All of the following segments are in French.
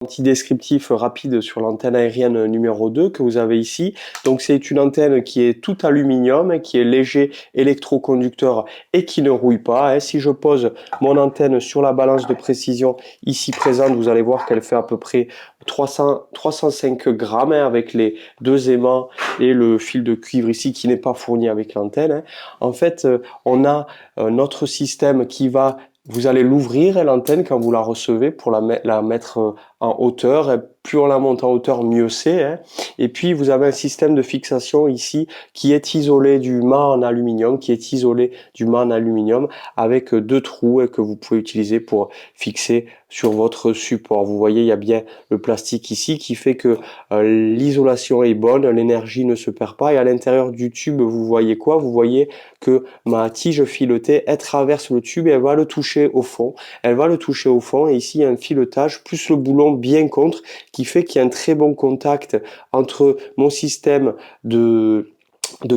Petit descriptif rapide sur l'antenne aérienne numéro 2 que vous avez ici. Donc c'est une antenne qui est tout aluminium, qui est léger, électroconducteur et qui ne rouille pas. Si je pose mon antenne sur la balance de précision ici présente, vous allez voir qu'elle fait à peu près 305 grammes avec les deux aimants et le fil de cuivre ici qui n'est pas fourni avec l'antenne. En fait, on a notre système qui va, vous allez l'ouvrir l'antenne quand vous la recevez pour la mettre en hauteur. Plus on la monte en hauteur, mieux c'est. Et puis vous avez un système de fixation ici qui est isolé du mât en aluminium, avec deux trous que vous pouvez utiliser pour fixer sur votre support. Vous voyez, il y a bien le plastique ici qui fait que l'isolation est bonne, l'énergie ne se perd pas. Et à l'intérieur du tube, vous voyez quoi? Vous voyez que ma tige filetée, elle traverse le tube et elle va le toucher au fond. Et ici, il y a un filetage plus le boulon bien contre qui fait qu'il y a un très bon contact entre mon système de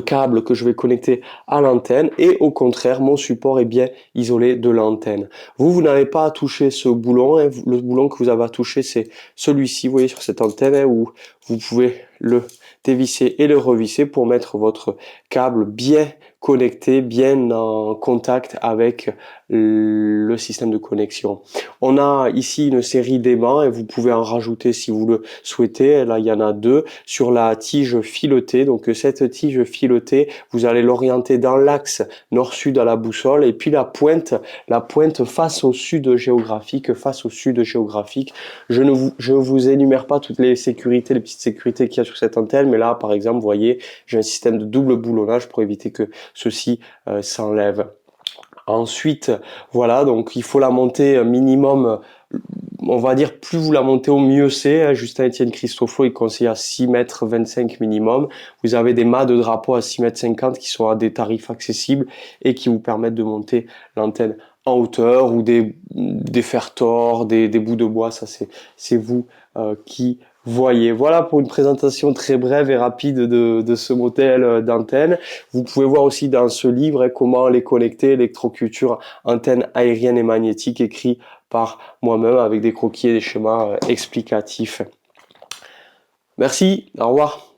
câbles que je vais connecter à l'antenne et au contraire mon support est bien isolé de l'antenne. Vous n'avez pas à toucher ce boulon, le boulon que vous avez à toucher c'est celui-ci, vous voyez sur cette antenne où vous pouvez le dévisser et le revisser pour mettre votre câble bien connecté, bien en contact avec le système de connexion. On a ici une série d'aimants et vous pouvez en rajouter si vous le souhaitez. Là, il y en a deux sur la tige filetée. Donc cette tige filetée, vous allez l'orienter dans l'axe nord-sud à la boussole et puis la pointe face au sud géographique, Je vous énumère pas toutes les sécurités, les petites sécurités qu'il y a sur cette antenne, mais là, par exemple, vous voyez, j'ai un système de double boulonnage pour éviter que ceci s'enlève. Ensuite, voilà, donc il faut la monter minimum, on va dire plus vous la montez au mieux c'est. Justin-Étienne Christoflo, il conseille à 6,25 m minimum. Vous avez des mâts de drapeau à 6,50 m qui sont à des tarifs accessibles et qui vous permettent de monter l'antenne en hauteur ou des fers tors, des bouts de bois, ça c'est vous qui voyez. Voilà pour une présentation très brève et rapide de ce modèle d'antenne. Vous pouvez voir aussi dans ce livre comment les connecter, électroculture, antenne aérienne et magnétique, écrit par moi-même avec des croquis et des schémas explicatifs. Merci, au revoir.